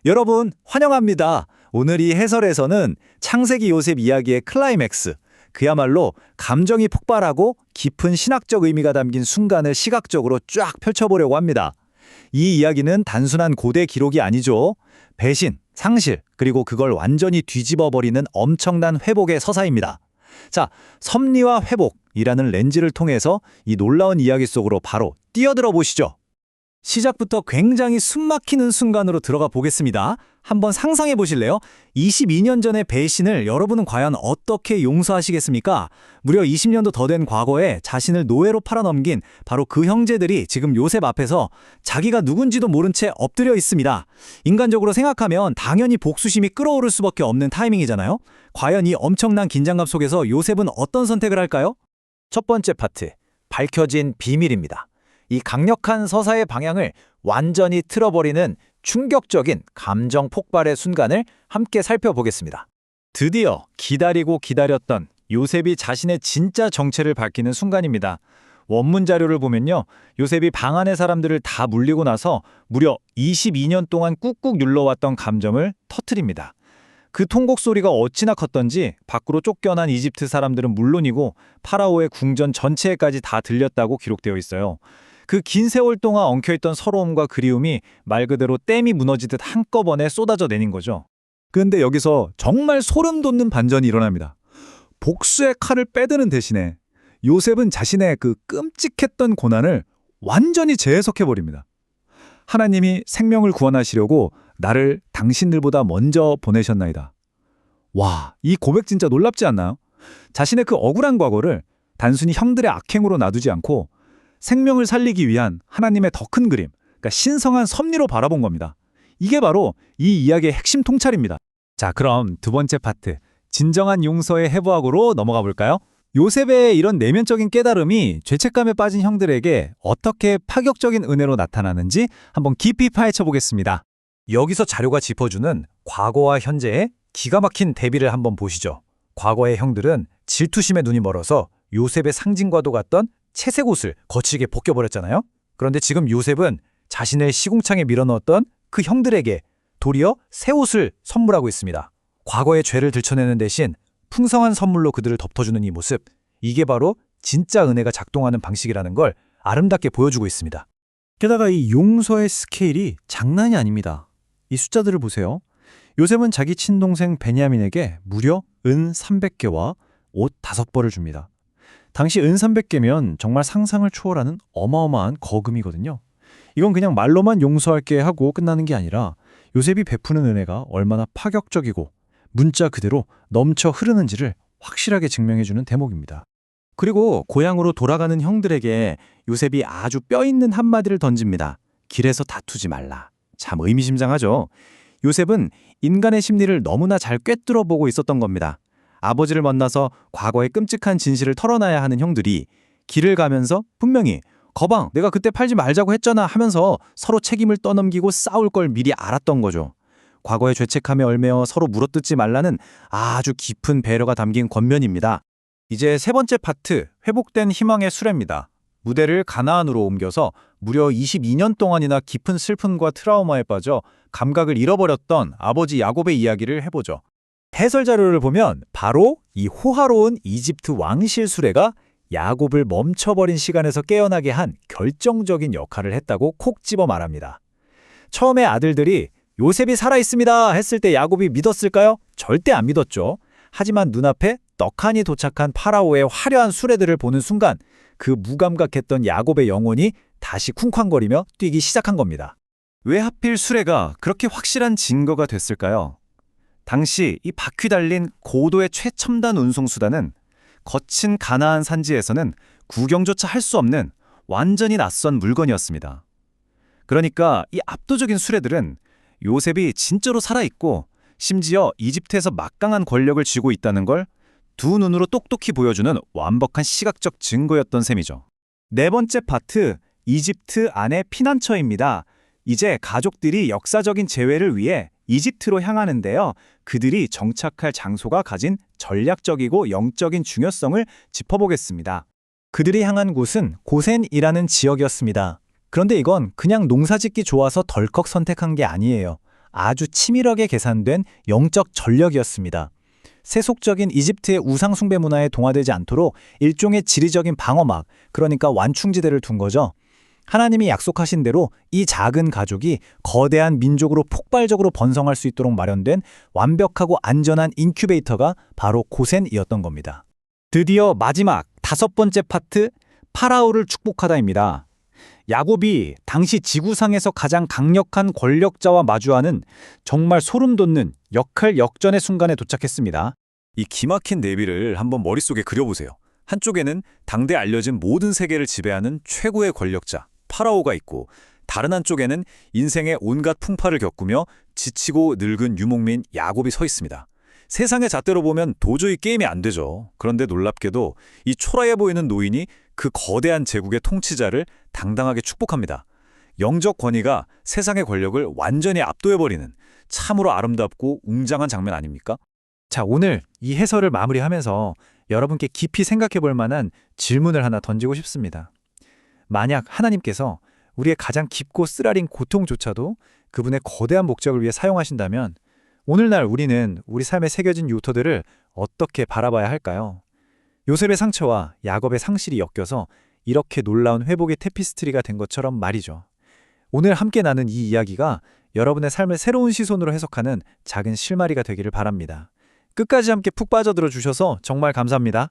여러분, 환영합니다. 오늘 이 해설에서는 창세기 요셉 이야기의 클라이맥스, 그야말로 감정이 폭발하고 깊은 신학적 의미가 담긴 순간을 시각적으로 쫙 펼쳐보려고 합니다. 이 이야기는 단순한 고대 기록이 아니죠. 배신, 상실, 그리고 그걸 완전히 뒤집어버리는 엄청난 회복의 서사입니다. 자, 섭리와 회복이라는 렌즈를 통해서 이 놀라운 이야기 속으로 바로 뛰어들어 보시죠. 시작부터 굉장히 숨막히는 순간으로 들어가 보겠습니다. 한번 상상해 보실래요? 22년 전의 배신을 여러분은 과연 어떻게 용서하시겠습니까? 무려 20년도 더 된 과거에 자신을 노예로 팔아넘긴 바로 그 형제들이 지금 요셉 앞에서 자기가 누군지도 모른 채 엎드려 있습니다. 인간적으로 생각하면 당연히 복수심이 끓어오를 수밖에 없는 타이밍이잖아요. 과연 이 엄청난 긴장감 속에서 요셉은 어떤 선택을 할까요? 첫 번째 파트, 밝혀진 비밀입니다. 이 강력한 서사의 방향을 완전히 틀어버리는 충격적인 감정 폭발의 순간을 함께 살펴보겠습니다. 드디어 기다리고 기다렸던 요셉이 자신의 진짜 정체를 밝히는 순간입니다. 원문 자료를 보면요, 요셉이 방 안의 사람들을 다 물리고 나서 무려 22년 동안 꾹꾹 눌러왔던 감정을 터뜨립니다. 그 통곡 소리가 어찌나 컸던지 밖으로 쫓겨난 이집트 사람들은 물론이고 파라오의 궁전 전체에까지 다 들렸다고 기록되어 있어요. 그 긴 세월 동안 엉켜있던 서러움과 그리움이 말 그대로 댐이 무너지듯 한꺼번에 쏟아져 내린 거죠. 그런데 여기서 정말 소름 돋는 반전이 일어납니다. 복수의 칼을 빼드는 대신에 요셉은 자신의 그 끔찍했던 고난을 완전히 재해석해버립니다. 하나님이 생명을 구원하시려고 나를 당신들보다 먼저 보내셨나이다. 와, 이 고백 진짜 놀랍지 않나요? 자신의 그 억울한 과거를 단순히 형들의 악행으로 놔두지 않고 생명을 살리기 위한 하나님의 더 큰 그림, 그러니까 신성한 섭리로 바라본 겁니다. 이게 바로 이 이야기의 핵심 통찰입니다. 자, 그럼 두 번째 파트, 진정한 용서의 해부학으로 넘어가 볼까요? 요셉의 이런 내면적인 깨달음이 죄책감에 빠진 형들에게 어떻게 파격적인 은혜로 나타나는지 한번 깊이 파헤쳐 보겠습니다. 여기서 자료가 짚어주는 과거와 현재의 기가 막힌 대비를 한번 보시죠. 과거의 형들은 질투심에 눈이 멀어서 요셉의 상징과도 같던 채색 옷을 거칠게 벗겨버렸잖아요. 그런데 지금 요셉은 자신을 시궁창에 밀어넣었던 그 형들에게 도리어 새 옷을 선물하고 있습니다. 과거의 죄를 들춰내는 대신 풍성한 선물로 그들을 덮어주는 이 모습, 이게 바로 진짜 은혜가 작동하는 방식이라는 걸 아름답게 보여주고 있습니다. 게다가 이 용서의 스케일이 장난이 아닙니다. 이 숫자들을 보세요. 요셉은 자기 친동생 베냐민에게 무려 은 300개와 옷 5벌을 줍니다. 당시 은 300개면 정말 상상을 초월하는 어마어마한 거금이거든요. 이건 그냥 말로만 용서할게 하고 끝나는 게 아니라 요셉이 베푸는 은혜가 얼마나 파격적이고 문자 그대로 넘쳐 흐르는지를 확실하게 증명해주는 대목입니다. 그리고 고향으로 돌아가는 형들에게 요셉이 아주 뼈있는 한마디를 던집니다. 길에서 다투지 말라. 참 의미심장하죠. 요셉은 인간의 심리를 너무나 잘 꿰뚫어 보고 있었던 겁니다. 아버지를 만나서 과거의 끔찍한 진실을 털어놔야 하는 형들이 길을 가면서 분명히 거방, 내가 그때 팔지 말자고 했잖아 하면서 서로 책임을 떠넘기고 싸울 걸 미리 알았던 거죠. 과거의 죄책감에 얽매여 서로 물어뜯지 말라는 아주 깊은 배려가 담긴 권면입니다. 이제 세 번째 파트, 회복된 희망의 수레입니다. 무대를 가나안으로 옮겨서 무려 22년 동안이나 깊은 슬픔과 트라우마에 빠져 감각을 잃어버렸던 아버지 야곱의 이야기를 해보죠. 해설 자료를 보면 바로 이 호화로운 이집트 왕실 수레가 야곱을 멈춰버린 시간에서 깨어나게 한 결정적인 역할을 했다고 콕 집어 말합니다. 처음에 아들들이 요셉이 살아있습니다 했을 때 야곱이 믿었을까요? 절대 안 믿었죠. 하지만 눈앞에 떡하니 도착한 파라오의 화려한 수레들을 보는 순간 그 무감각했던 야곱의 영혼이 다시 쿵쾅거리며 뛰기 시작한 겁니다. 왜 하필 수레가 그렇게 확실한 증거가 됐을까요? 당시 이 바퀴 달린 고도의 최첨단 운송수단은 거친 가나안 산지에서는 구경조차 할 수 없는 완전히 낯선 물건이었습니다. 그러니까 이 압도적인 수레들은 요셉이 진짜로 살아있고 심지어 이집트에서 막강한 권력을 쥐고 있다는 걸 두 눈으로 똑똑히 보여주는 완벽한 시각적 증거였던 셈이죠. 네 번째 파트, 이집트 안의 피난처입니다. 이제 가족들이 역사적인 재회를 위해 이집트로 향하는데요. 그들이 정착할 장소가 가진 전략적이고 영적인 중요성을 짚어보겠습니다. 그들이 향한 곳은 고센이라는 지역이었습니다. 그런데 이건 그냥 농사짓기 좋아서 덜컥 선택한 게 아니에요. 아주 치밀하게 계산된 영적 전력이었습니다. 세속적인 이집트의 우상 숭배 문화에 동화되지 않도록 일종의 지리적인 방어막, 그러니까 완충지대를 둔 거죠. 하나님이 약속하신 대로 이 작은 가족이 거대한 민족으로 폭발적으로 번성할 수 있도록 마련된 완벽하고 안전한 인큐베이터가 바로 고센이었던 겁니다. 드디어 마지막 5번째 파트, 파라오를 축복하다입니다. 야곱이 당시 지구상에서 가장 강력한 권력자와 마주하는 정말 소름 돋는 역할 역전의 순간에 도착했습니다. 이 기막힌 내비를 한번 머릿속에 그려보세요. 한쪽에는 당대 알려진 모든 세계를 지배하는 최고의 권력자, 파라오가 있고, 다른 한쪽에는 인생의 온갖 풍파를 겪으며 지치고 늙은 유목민 야곱이 서 있습니다. 세상의 잣대로 보면 도저히 게임이 안 되죠. 그런데 놀랍게도 이 초라해 보이는 노인이 그 거대한 제국의 통치자를 당당하게 축복합니다. 영적 권위가 세상의 권력을 완전히 압도해버리는 참으로 아름답고 웅장한 장면 아닙니까? 자, 오늘 이 해설을 마무리하면서 여러분께 깊이 생각해 볼 만한 질문을 하나 던지고 싶습니다. 만약 하나님께서 우리의 가장 깊고 쓰라린 고통조차도 그분의 거대한 목적을 위해 사용하신다면 오늘날 우리는 우리 삶에 새겨진 요소들을 어떻게 바라봐야 할까요? 요셉의 상처와 야곱의 상실이 엮여서 이렇게 놀라운 회복의 테피스트리가 된 것처럼 말이죠. 오늘 함께 나눈 이 이야기가 여러분의 삶을 새로운 시선으로 해석하는 작은 실마리가 되기를 바랍니다. 끝까지 함께 푹 빠져들어 주셔서 정말 감사합니다.